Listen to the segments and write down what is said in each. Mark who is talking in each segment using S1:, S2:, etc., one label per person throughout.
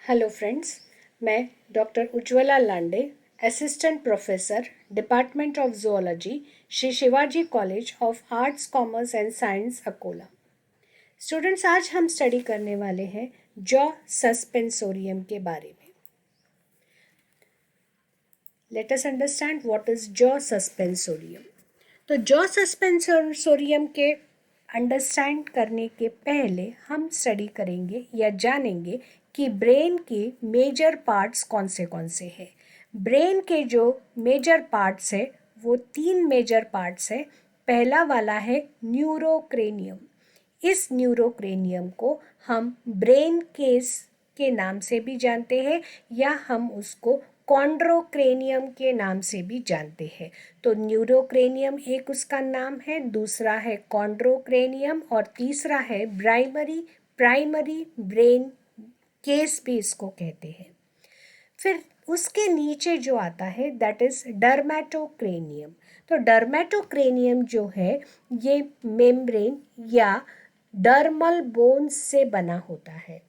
S1: Hello friends, मैं doctor Ujjwala Lande, assistant professor, department of zoology, Shri Shivaji college of arts, commerce and science, Akola. Students, आज हम study करने वाले हैं जॉ सस्पेंसोरियम के बारे में। Let us understand what is jaw सस्पेंसोरियम। तो जॉ सस्पेंसोरियम के अंडरस्टैंड करने के पहले हम स्टडी करेंगे या जानेंगे कि ब्रेन के मेजर पार्ट्स कौन से हैं। ब्रेन के जो मेजर पार्ट्स है वो 3 मेजर पार्ट्स है। पहला वाला है न्यूरोक्रेनियम। इस न्यूरोक्रेनियम को हम ब्रेन केस के नाम से भी जानते हैं या हम उसको कॉन्ड्रोक्रेनियम के नाम से भी जानते हैं। तो न्यूरोक्रेनियम एक उसका नाम है, दूसरा है कॉन्ड्रोक्रेनियम और तीसरा है प्राइमरी ब्रेन केस भी इसको कहते हैं। फिर उसके नीचे जो आता है दैट इज डर्मेटोक्रेनियम। तो डर्मेटोक्रेनियम जो है ये मेम्ब्रेन या डर्मल बोन्स से बना होता है।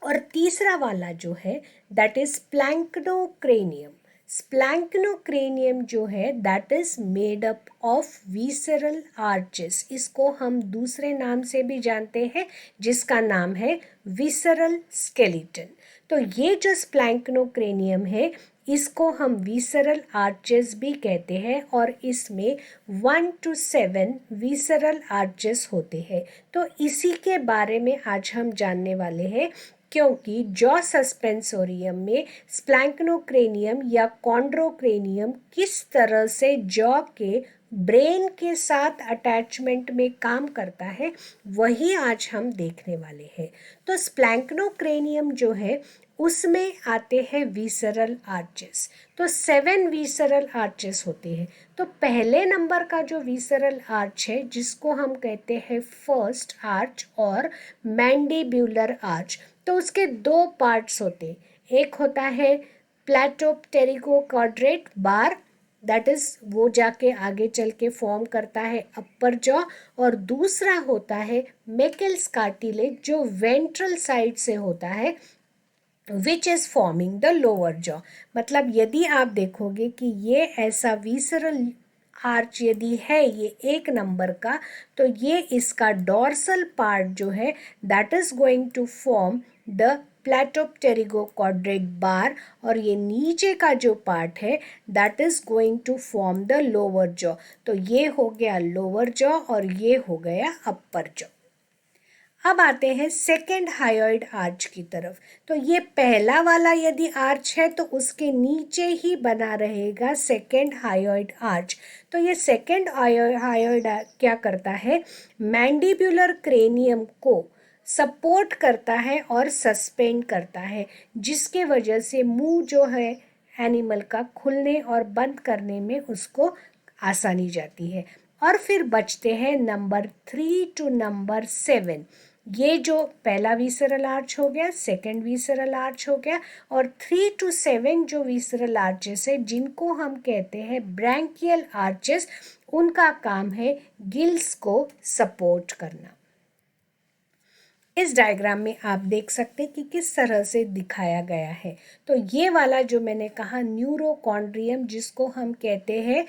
S1: और तीसरा वाला जो है दैट इज स्प्लैंक्नोक्रेनियम। स्प्लैंक्नोक्रेनियम जो है that is made up of visceral arches. इसको हम दूसरे नाम से भी जानते हैं जिसका नाम है विसरल स्केलेटन। तो ये जो स्प्लैंक्नोक्रेनियम है इसको हम विसरल आर्चेस भी कहते हैं और इसमें 1 to 7 विसरल आर्चेस होते हैं। तो इसी के बारे में आज हम जानने वाले हैं, क्योंकि जॉ सस्पेंसोरियम में स्प्लैंक्नोक्रेनियम या कॉन्ड्रोक्रेनियम किस तरह से जॉ के ब्रेन के साथ अटैचमेंट में काम करता है वही आज हम देखने वाले हैं। तो स्प्लैंक्नोक्रेनियम जो है उसमें आते हैं विसरल आर्चेस। तो 7 विसरल आर्चेस होते हैं। तो पहले नंबर का जो विसरल आर्च है जिसको हम कहते हैं फर्स्ट आर्च और मैंडिब्यूलर आर्च, तो उसके 2 पार्ट्स होते। एक होता है प्लैटोप्टेरिगोक्वाड्रेट बार, दैट इज वो जाके आगे चल के फॉर्म करता है अपर जॉ, और दूसरा होता है मेकेल्स कार्टिलेज जो वेंट्रल साइड से होता है which is forming the lower jaw. मतलब यदि आप देखोगे कि ये ऐसा विसरल आर्च यदि है ये 1 नंबर का, तो ये इसका डॉर्सल पार्ट जो है that is going to form the palatopterygoquadrate bar, और ये नीचे का जो पार्ट है that is going to form the lower jaw. तो ये हो गया लोअर जॉ और ये हो गया अपर जॉ। अब आते हैं सेकेंड हायोइड आर्च की तरफ। तो ये पहला वाला यदि आर्च है तो उसके नीचे ही बना रहेगा सेकेंड हायोइड आर्च। तो ये सेकेंड हायोइड क्या करता है, मैंडिब्यूलर क्रेनियम को सपोर्ट करता है और सस्पेंड करता है, जिसके वजह से मुंह जो है एनिमल का खुलने और बंद करने में उसको आसानी जाती है। और फिर बचते हैं नंबर 3 to नंबर 7। ये जो पहला विसरल आर्च हो गया, सेकेंड विसरल आर्च हो गया, और 3 to 7 जो विसरल आर्चेस है जिनको हम कहते हैं ब्रैंकियल आर्चेस, उनका काम है गिल्स को सपोर्ट करना। इस डायग्राम में आप देख सकते हैं कि किस तरह से दिखाया गया है। तो ये वाला जो मैंने कहा न्यूरोकॉन्ड्रियम जिसको हम कहते हैं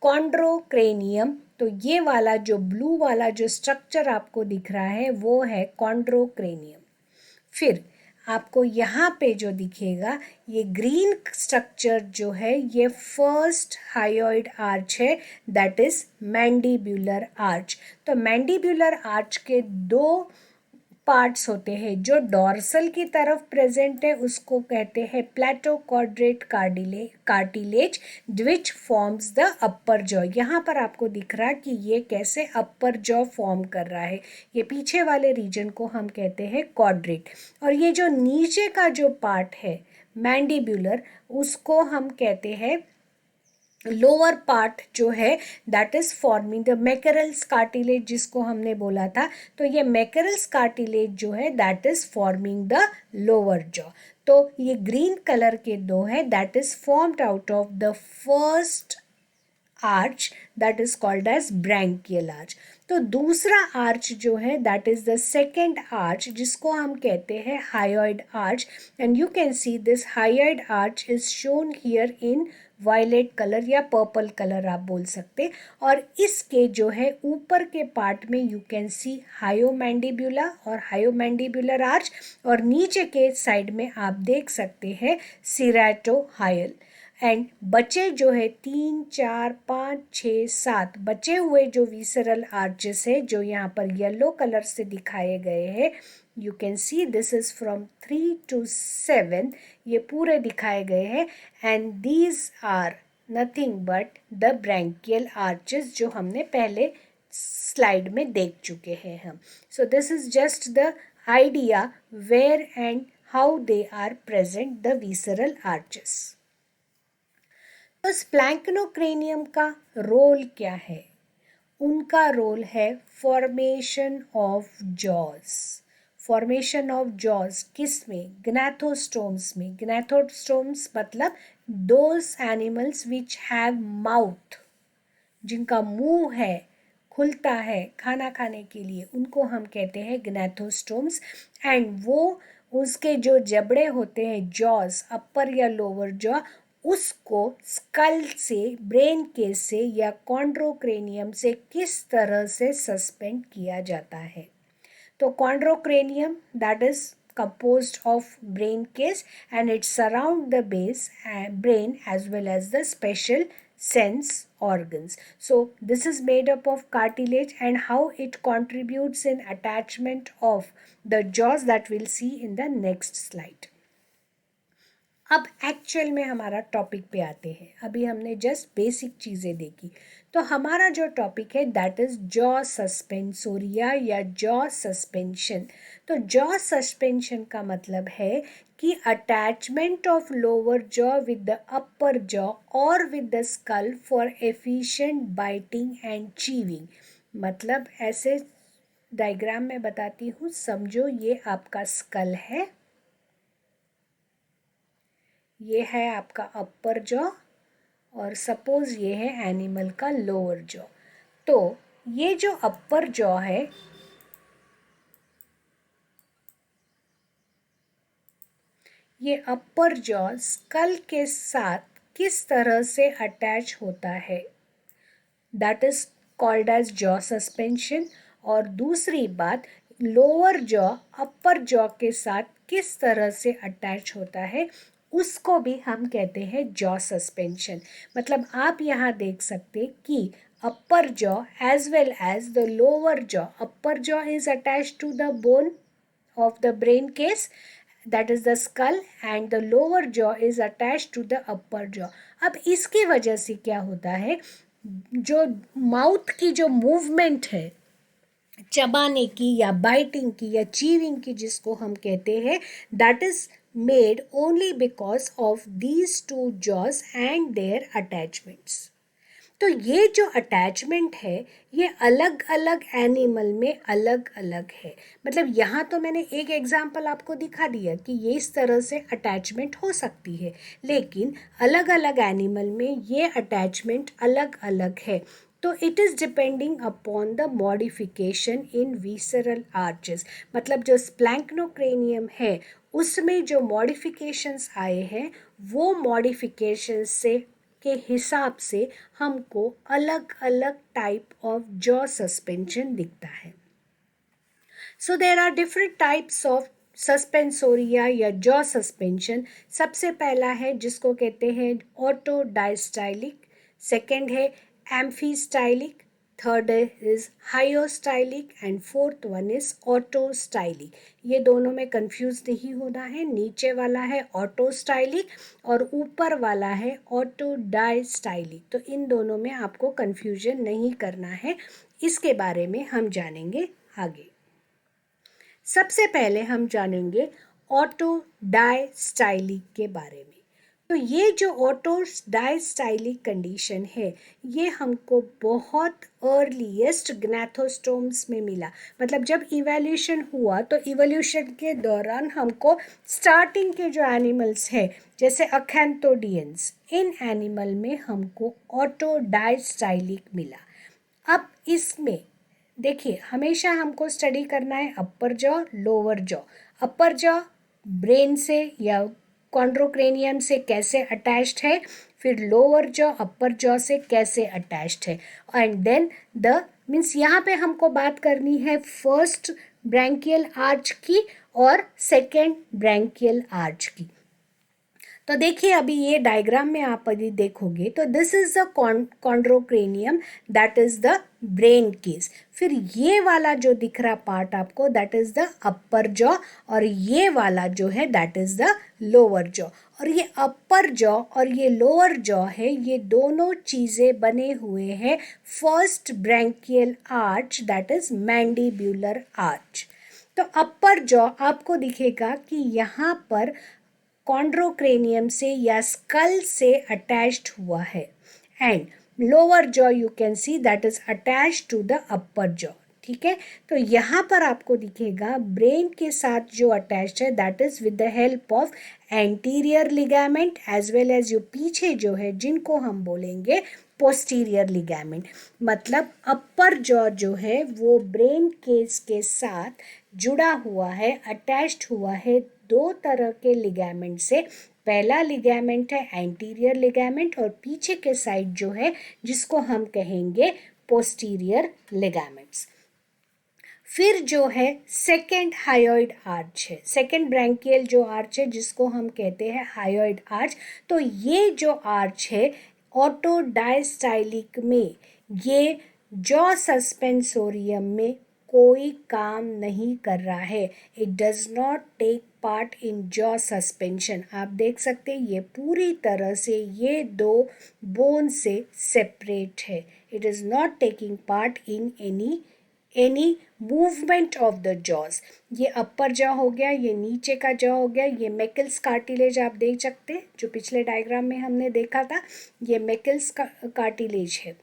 S1: कॉन्ड्रोक्रेनियम, तो ये वाला जो ब्लू वाला जो स्ट्रक्चर आपको दिख रहा है वो है कॉन्ड्रोक्रेनियम। फिर आपको यहाँ पे जो दिखेगा ये ग्रीन स्ट्रक्चर जो है ये फर्स्ट हायोइड आर्च है, दैट इज मैंडिब्यूलर आर्च। तो मैंडिब्यूलर आर्च के 2 पार्ट्स होते हैं। जो डॉर्सल की तरफ प्रेजेंट है उसको कहते हैं palatoquadrate cartilage which forms the upper jaw. यहाँ पर आपको दिख रहा है कि ये कैसे अपर जॉ फॉर्म कर रहा है। ये पीछे वाले रीजन को हम कहते हैं क्वाड्रेट, और ये जो नीचे का जो पार्ट है मैंडिब्यूलर उसको हम कहते हैं लोअर पार्ट जो है that is forming the Meckel's cartilage जिसको हमने बोला था। तो ये मैकेरल्स कार्टिलेज जो है that is forming the lower jaw. तो ये ग्रीन कलर के 2 है that is formed out of the first arch that is called as branchial arch. तो तो दूसरा आर्च जो है that is the second arch, जिसको हम कहते हैं hyoid arch, and you can see this hyoid arch is shown here in violet colour या पर्पल कलर आप बोल सकते। और इसके जो है ऊपर के पार्ट में यू कैन सी हायोमैंडिब्यूला और हायोमैंडिब्यूलर आर्च, और नीचे के साइड में आप देख सकते हैं सीराटोहायल। एंड बचे जो है 3, 4, 5, 6, 7 बचे हुए जो विसरल आर्चेस है जो यहाँ पर येलो कलर से दिखाए गए हैं, you can see this is from 3 to 7, ये पूरे दिखाए गए हैं, and these are nothing but the branchial arches जो हमने पहले स्लाइड में देख चुके हैं हम। So this is just the idea where and how they are present the visceral arches. तो स्प्लैंक्नोक्रेनियम का रोल क्या है? उनका रोल है formation of jaws. Formation of jaws किस में? ग्नैथोस्टोम्स में। ग्नैथोस्टोम्स मतलब those animals which have mouth, जिनका मुंह है, खुलता है खाना खाने के लिए, उनको हम कहते हैं ग्नैथोस्टोम्स। एंड वो उसके जो जबड़े होते हैं जॉज, अपर या लोअर जॉ, उसको स्कल से, ब्रेन केस से या कॉन्ड्रोक्रेनियम से किस तरह से सस्पेंड किया जाता है। तो chondrocranium that is composed of brain case and it surround the base and brain as well as the special sense organs. So this is made up of cartilage and how it contributes in attachment of the jaws that we'll see in the next slide. अब actual में हमारा topic पे आते हैं। अभी हमने just basic चीज़ें देखी, तो हमारा जो टॉपिक है दैट इज जॉ सस्पेंसोरिया या जॉ सस्पेंशन। तो जॉ सस्पेंशन का मतलब है कि attachment of lower jaw with the upper jaw और with the skull for efficient biting and chewing. मतलब ऐसे डायग्राम में बताती हूँ, समझो ये आपका स्कल है, ये है आपका अपर जॉ, और सपोज ये है एनिमल का लोअर जॉ। तो ये जो अपर जॉ है, ये अपर जॉ स्कल के साथ किस तरह से अटैच होता है, that is called as jaw suspension. और दूसरी बात, लोअर जॉ अपर जॉ के साथ किस तरह से अटैच होता है, उसको भी हम कहते हैं जॉ सस्पेंशन। मतलब आप यहाँ देख सकते कि upper jaw as well as the lower jaw, upper jaw is attached to the bone of the brain case, that is the skull, and the lower jaw is attached to the upper jaw. अब इसकी वजह से क्या होता है, जो mouth की जो मूवमेंट है चबाने की या बाइटिंग की या चीविंग की जिसको हम कहते हैं, that is made only because of these two jaws and their attachments. तो ये जो अटैचमेंट है ये अलग अलग एनिमल में अलग अलग है। मतलब यहाँ तो मैंने एक एग्जाम्पल आपको दिखा दिया कि ये इस तरह से अटैचमेंट हो सकती है, लेकिन अलग अलग एनिमल में ये अटैचमेंट अलग अलग है। तो it is depending upon the modification in visceral arches. मतलब जो स्प्लैंक्नोक्रेनियम है उसमें जो मॉडिफिकेशंस आए हैं वो मॉडिफिकेशंस से के हिसाब से हमको अलग अलग टाइप ऑफ जॉ सस्पेंशन दिखता है। So there are different types of suspensoria या जॉ सस्पेंशन। सबसे पहला है जिसको कहते हैं ऑटो डायस्टाइलिक, सेकेंड है amphistylic, third is hyostylic and fourth one is autostylic. ये दोनों में कंफ्यूज नहीं होना है, नीचे वाला है ऑटोस्टाइलिक और ऊपर वाला है ऑटोडायस्टाइलिक। तो इन दोनों में आपको कंफ्यूजन नहीं करना है, इसके बारे में हम जानेंगे आगे। सबसे पहले हम जानेंगे ऑटोडायस्टाइलिक के बारे में। तो ये जो ऑटोडायस्टाइलिक कंडीशन है ये हमको बहुत अर्लीस्ट ग्नैथोस्टोम्स में मिला। मतलब जब इवोल्यूशन हुआ तो इवोल्यूशन के दौरान हमको स्टार्टिंग के जो एनिमल्स हैं जैसे अखैंथोडियंस, इन एनिमल में हमको ऑटोडायस्टाइलिक मिला। अब इसमें देखिए हमेशा हमको स्टडी करना है upper jaw lower jaw. Upper jaw brain से या कॉन्ड्रोक्रेनियम से कैसे अटैच्ड है, फिर लोअर जॉ अपर जॉ से कैसे अटैच्ड है, एंड देन द मीन्स यहाँ पे हमको बात करनी है फर्स्ट ब्रैंकियल आर्च की और सेकेंड ब्रैंकियल आर्च की। तो देखिए अभी ये डायग्राम में आप यदि देखोगे तो this is the chondrocranium, that is the brain case. फिर ये वाला जो दिख रहा पार्ट आपको that is the upper jaw, और ये वाला जो है that is the lower jaw. और ये अपर जॉ और ये लोअर जॉ है, ये दोनों चीज़ें बने हुए हैं first branchial arch that is mandibular arch. तो अपर जॉ आपको दिखेगा कि यहाँ पर कॉन्ड्रोक्रेनियम से या स्कल से अटैच्ड हुआ है, and lower jaw you can see that is attached to the upper jaw. ठीक है, तो यहाँ पर आपको दिखेगा ब्रेन के साथ जो अटैच्ड है that is with the help of anterior ligament as well as जो पीछे जो है जिनको हम बोलेंगे पोस्टीरियर लिगामेंट। मतलब अपर जॉ जो है वो ब्रेन केस के साथ जुड़ा हुआ है, अटैच्ड हुआ है दो तरह के लिगामेंट से। पहला लिगामेंट है एंटीरियर लिगामेंट और पीछे के साइड जो है जिसको हम कहेंगे पोस्टीरियर लिगामेंट्स। फिर जो है सेकेंड हायोइड आर्च है, सेकेंड ब्रैंकियल जो आर्च है जिसको हम कहते हैं हायोइड आर्च। तो ये जो आर्च है ऑटोडायस्टाइलिक में ये जॉ सस्पेंसोरियम में कोई काम नहीं कर रहा है। It does not take part in jaw suspension. आप देख सकते हैं ये पूरी तरह से ये दो बोन से सेपरेट है। It is not taking part in any movement of the jaws. ये अपर जॉ हो गया, ये नीचे का जॉ हो गया, ये मैकल्स कार्टिलेज आप देख सकते हैं जो पिछले डायग्राम में हमने देखा था, ये मैकल्स कार्टिलेज है।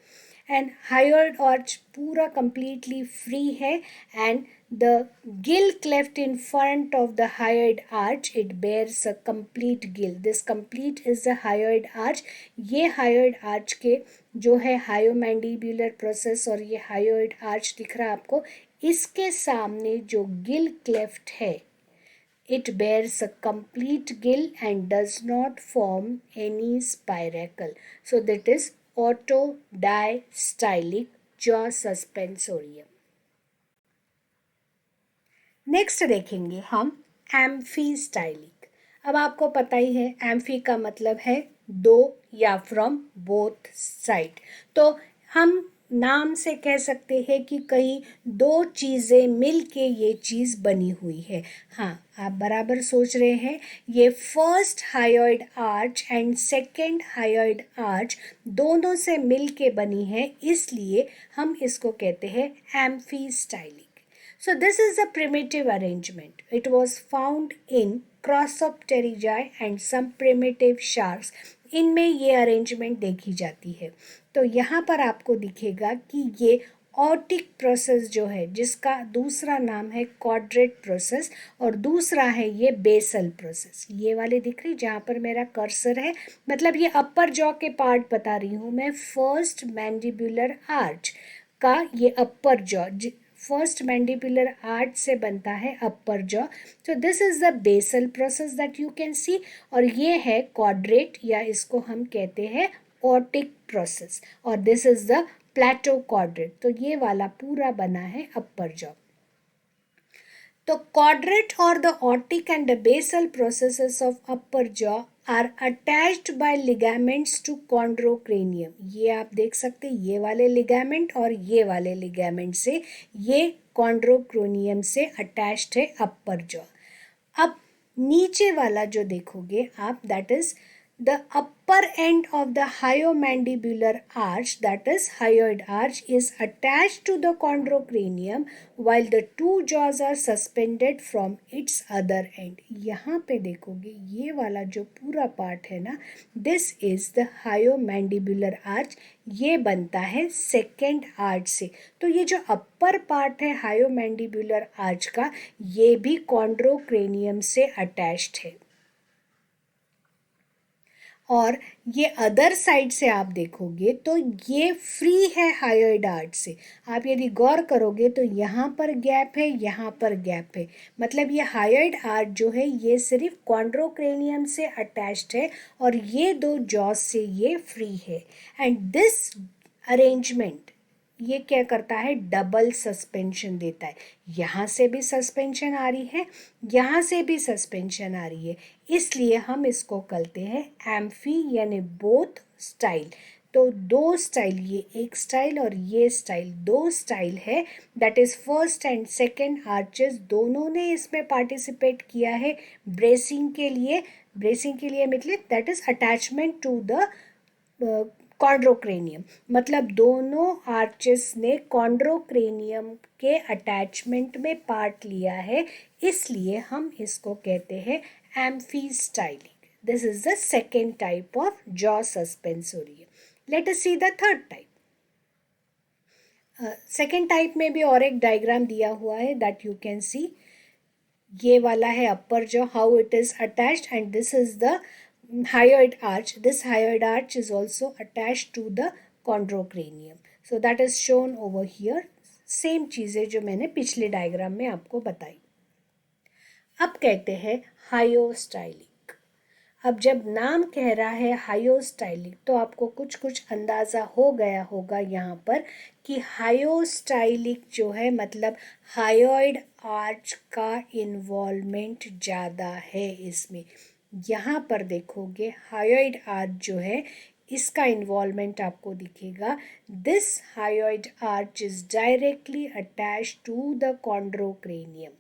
S1: एंड हायोइड आर्च पूरा completely फ्री है, and the gill cleft in front of the hyoid arch, it bears a complete gill. This complete is the hyoid arch. ये hyoid arch के जो है हायोमैंडिब्यूलर प्रोसेस और ये हायोइड आर्च दिख रहा है आपको, इसके सामने जो गिल क्लेफ्ट है it bears a complete gill and does not form any spiracle. So that is autodiastylic jaw suspensorium. Next देखेंगे हम एम्फीस्टाइलिक। अब आपको पता ही है एम्फी का मतलब है दो या फ्रॉम बोथ साइड। तो हम नाम से कह सकते हैं कि कहीं दो चीज़ें मिल के ये चीज़ बनी हुई है। हाँ, आप बराबर सोच रहे हैं, ये first hyoid arch and second hyoid arch दोनों से मिल के बनी है, इसलिए हम इसको कहते हैं एम्फीस्टाइलिक। So this is a primitive arrangement. It was found in Crossopterygi and some primitive sharks. इनमें ये अरेंजमेंट देखी जाती है। तो यहाँ पर आपको दिखेगा कि ये ऑटिक प्रोसेस जो है जिसका दूसरा नाम है क्वाड्रेट प्रोसेस और दूसरा है ये बेसल प्रोसेस। ये वाले दिख रही जहाँ पर मेरा कर्सर है, मतलब ये अपर जॉ के पार्ट बता रही हूँ मैं। फर्स्ट मैंडिबुलर आर्च का ये upper jaw, first mandibular arch से बनता है अपर जॉ। तो this is the basal process that you can see, और ये है क्वाड्रेट या इसको हम कहते हैं ऑटिक प्रोसेस, और this is the palato quadrate. तो ये वाला पूरा बना है अपर जॉ। तो quadrate or the otic and the basal processes of upper jaw are attached by ligaments to chondrocranium. ये आप देख सकते हैं, ये वाले लिगामेंट और ये वाले लिगामेंट से ये कॉन्ड्रोक्रोनियम से अटैच्ड है अपर जॉ। अब नीचे वाला जो देखोगे आप that is the upper end of the hyomandibular arch, that is hyoid arch, is attached to the chondrocranium while the two jaws are suspended from its other end. यहाँ पे देखोगे ये वाला जो पूरा पार्ट है ना, this is the hyomandibular arch, ये बनता है सेकेंड आर्च से। तो ये जो अपर पार्ट है हायोमैंडिबुलर आर्च का, ये भी कॉन्ड्रोक्रेनियम से अटैच्ड है। और ये अदर साइड से आप देखोगे तो ये फ्री है हायोइड आर्च से। आप यदि गौर करोगे तो यहाँ पर गैप है, यहाँ पर गैप है, मतलब ये हायोइड आर्च जो है ये सिर्फ कॉन्ड्रोक्रेनियम से अटैच्ड है और ये दो जॉज से ये फ्री है। एंड दिस अरेंजमेंट ये क्या करता है, डबल सस्पेंशन देता है। यहाँ से भी सस्पेंशन आ रही है, यहाँ से भी सस्पेंशन आ रही है, इसलिए हम इसको कहते हैं एम्फी यानी बोथ स्टाइल। तो दो स्टाइल, ये एक स्टाइल और ये स्टाइल, दो स्टाइल है। That is first and second arches दोनों ने इसमें पार्टिसिपेट किया है ब्रेसिंग के लिए। ब्रेसिंग के लिए मतलब that is attachment to the chondrocranium, मतलब दोनों आर्चेस ने कॉन्ड्रोक्रेनियम के अटैचमेंट में पार्ट लिया है, इसलिए हम इसको कहते हैं amphistylic. This is the second type of jaw suspensorium. Let us see the third type. Second type में भी और एक डायग्राम दिया हुआ है दैट यू कैन सी। ये वाला है upper jaw, how it is attached, and this is the hyoid arch. This hyoid arch is also attached to the chondrocranium. So that is shown over here. Same चीज़ें जो मैंने पिछले diagram में आपको बताई। अब कहते हैं हायोस्टाइलिक। अब जब नाम कह रहा है हायोस्टाइलिक तो आपको कुछ कुछ अंदाज़ा हो गया होगा यहाँ पर कि हायोस्टाइलिक जो है मतलब हायोइड आर्च का इन्वॉल्वमेंट ज़्यादा है इसमें। यहाँ पर देखोगे हायोइड आर्च जो है इसका इन्वॉल्वमेंट आपको दिखेगा। This hyoid arch is directly attached to the chondrocranium.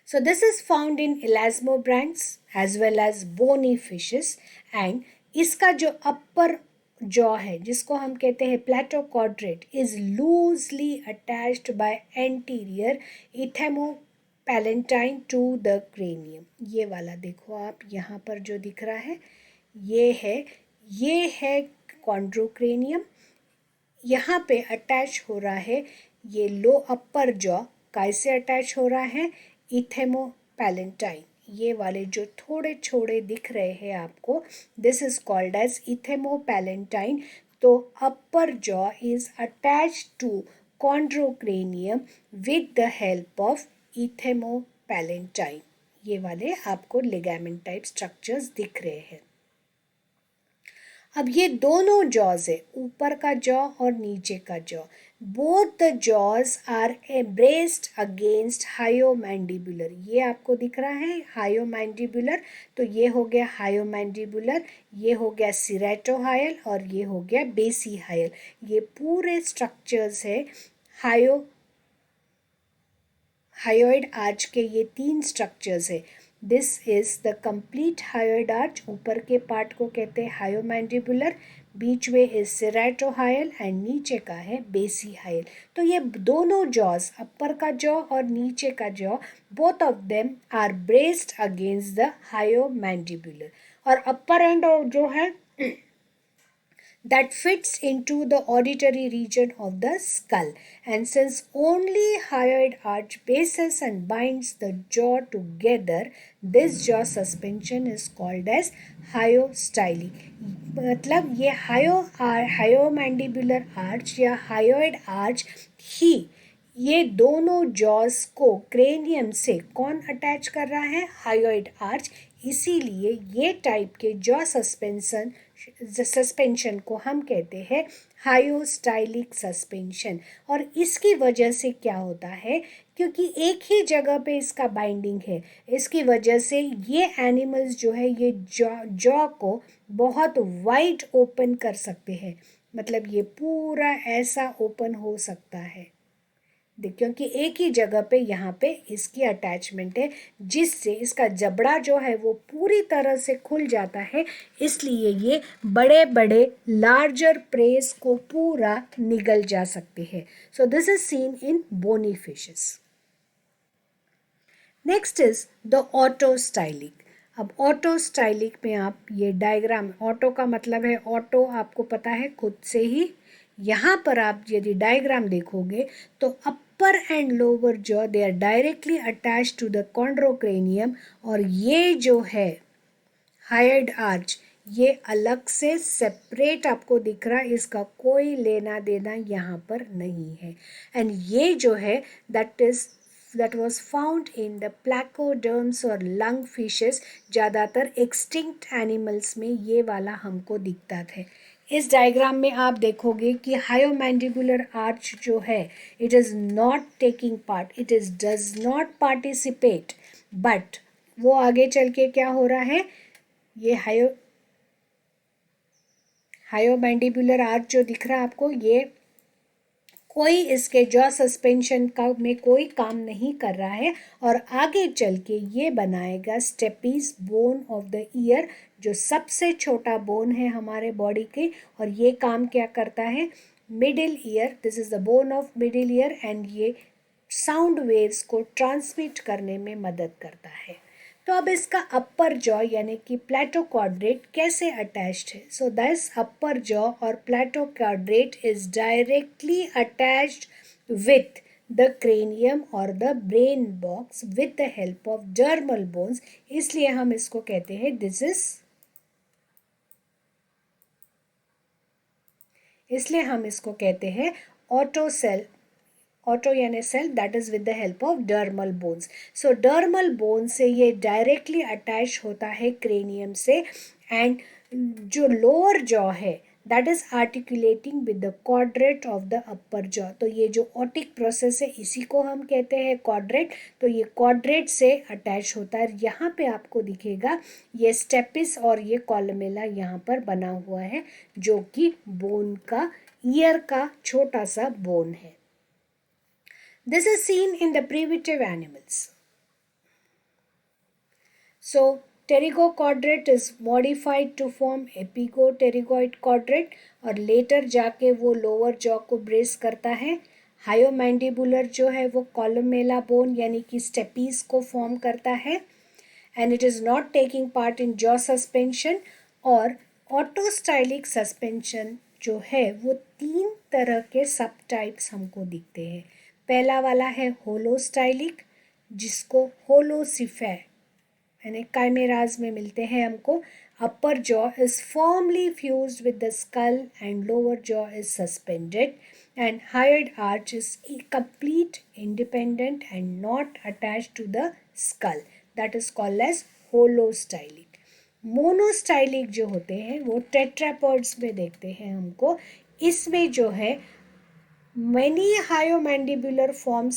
S1: So this is found in elasmobranchs as well as bony fishes, and इसका जो अपर जॉ है जिसको हम कहते हैं palatoquadrate is loosely attached by anterior ethmopalatine to the cranium. ये वाला देखो आप, यहाँ पर जो दिख रहा है ये है कॉन्ड्रोक्रेनियम। यहाँ पे अटैच हो रहा है ये लो अपर जॉ, कैसे अटैच हो रहा है, इथेमोपैलेंटाइन। ये वाले जो थोड़े छोड़े दिख रहे हैं आपको, this is called as ethmopalatine. तो upper jaw is attached to chondrocranium with the help of ethmopalatine. ये वाले आपको लिगामेंट टाइप स्ट्रक्चर्स दिख रहे हैं। अब ये दोनों जॉज है, ऊपर का जॉ और नीचे का jaw, both the jaws are abraced against hyomandibular. ये आपको दिख रहा है हायोमैंडिबुलर, तो ये हो गया हायोमैंडिबुलर, ये हो गया सिरेटोहायल और ये हो गया बेसीहायल। ये पूरे स्ट्रक्चर्स है हायोइड आर्च के, ये तीन स्ट्रक्चर्स है। This is the complete hyoid arch. ऊपर के पार्ट को कहते हैं हायोमैंडिबुलर, बीच में इज सेरेटोहायल एंड नीचे का है बेसीहायल। तो ये दोनों जॉज, अपर का जॉ और नीचे का jaw, both of them are braced against the hyomandibular. और अपर एंड जो है that fits into the auditory region of the skull, and since only hyoid arch bases and binds the jaw together, this jaw suspension is called as hyostyly। मतलब ये हायोमैंडिबुलर arch या hyoid arch ही ये दोनों jaws को cranium से कौन attach कर रहा है, हायोइड आर्च। इसीलिए ये टाइप के जॉ सस्पेंशन को हम कहते हैं हायोस्टाइलिक सस्पेंशन। और इसकी वजह से क्या होता है, क्योंकि एक ही जगह पे इसका बाइंडिंग है, इसकी वजह से ये एनिमल्स जो है ये जॉ को बहुत वाइड ओपन कर सकते हैं। मतलब ये पूरा ऐसा ओपन हो सकता है क्योंकि एक ही जगह पे यहाँ पे इसकी अटैचमेंट है, जिससे इसका जबड़ा जो है वो पूरी तरह से खुल जाता है। इसलिए ये बड़े बड़े लार्जर प्रेस को पूरा निगल जा सकते हैं। So this is seen in bony fishes. Next is the autostylic. अब ऑटोस्टाइलिक में आप ये डायग्राम, ऑटो का मतलब है ऑटो, आपको पता है खुद से ही। यहाँ पर आप यदि डायग्राम देखोगे तो upper and lower jaw they are directly attached to the chondrocranium, और ये जो है हायर्ड आर्च ये अलग से सेपरेट आपको दिख रहा है, इसका कोई लेना देना यहाँ पर नहीं है। एंड ये जो है that was found in the placoderms और lung fishes, ज़्यादातर extinct animals में ये वाला हमको दिखता था। इस डायग्राम में आप देखोगे कि हायोमैंडिबुलर आर्च जो है it is not taking part, it is does not participate, but वो आगे चल के क्या हो रहा है, ये हायोमैंडिबुलर आर्च जो दिख रहा है आपको, ये कोई इसके जॉ सस्पेंशन का में कोई काम नहीं कर रहा है और आगे चल के ये बनाएगा stapes bone of the ear, जो सबसे छोटा बोन है हमारे बॉडी के, और ये काम क्या करता है, middle ear, this is the bone of middle ear, and ये साउंड वेव्स को ट्रांसमिट करने में मदद करता है। तो अब इसका अपर जॉ यानी कि प्लेटो क्वाड्रेट कैसे अटैच्ड है, सो दिस अपर जॉ और palatoquadrate is directly attached with the cranium और the brain box with the help of dermal bones, इसलिए हम इसको कहते हैं इसलिए हम इसको कहते हैं ऑटो यानी cell that is with the help of dermal bones. So dermal bone से ये डायरेक्टली अटैच होता है क्रेनियम से, एंड जो लोअर जॉ है that is articulating with the quadrate of the upper jaw. तो ये जो ऑटिक प्रोसेस है इसी को हम कहते हैं क्वाड्रेट। तो ये क्वाड्रेट से अटैच होता है। यहाँ पे आपको दिखेगा ये स्टेपिस और ये कॉलमेला यहाँ पर बना हुआ है, जो कि बोन का ईयर का छोटा सा बोन है। This is seen in the primitive animals. So, pterygoquadrate is modified to form epigopterygoid quadrate और later जाके वो lower jaw को brace करता है। हायोमैंडिबुलर जो है वो कॉलमेला बोन यानी कि स्टेपीज को फॉर्म करता है, and it is not taking part in jaw suspension. और ऑटोस्टाइलिक सस्पेंशन जो है वो 3 तरह के सब टाइप्स हमको दिखते हैं। पहला वाला है होलोस्टाइलिक, जिसको होलोसिफे यानी काइमेराज में मिलते हैं हमको। Upper jaw is firmly fused with the skull and lower jaw is suspended, and hyoid arch is complete independent and not attached to the skull, that is called as holostylic. Monostylic जो होते हैं वो tetrapods में देखते हैं हमको। इसमें जो है many hyomandibular forms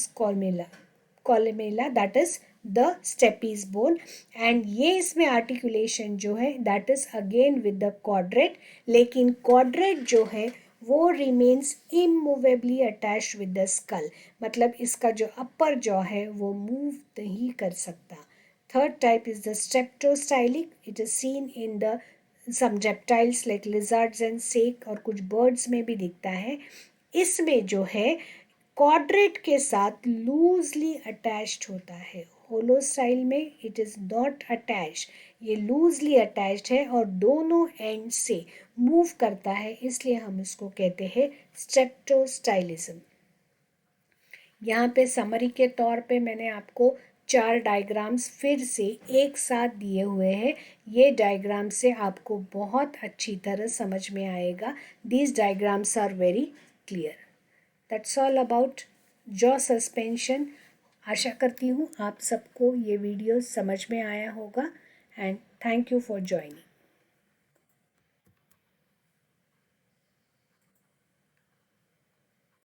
S1: columella that is the stepes bone, and ये इसमें articulation जो है that is again with the quadrate, लेकिन quadrate जो है वो remains immovably attached with the skull, मतलब इसका जो upper jaw है वो move नहीं कर सकता। Third type is the streptostylic. It is seen in the some reptiles like lizards and snake और कुछ birds में भी दिखता है। इसमें जो है क्वाड्रेट के साथ लूजली अटैच्ड होता है। होलोस्टाइल में इट इज़ नॉट अटैच्ड, ये लूजली अटैच्ड है और दोनों एंड से मूव करता है, इसलिए हम इसको कहते हैं स्ट्रेप्टोस्टाइलिज्म। यहाँ पे समरी के तौर पे मैंने आपको 4 डायग्राम्स फिर से एक साथ दिए हुए हैं। ये डायग्राम से आपको बहुत अच्छी तरह समझ में आएगा। These diagrams are very clear. That's all about jaw suspension. आशा करती हूँ आप सबको ये वीडियो समझ में आया होगा, and thank you for joining.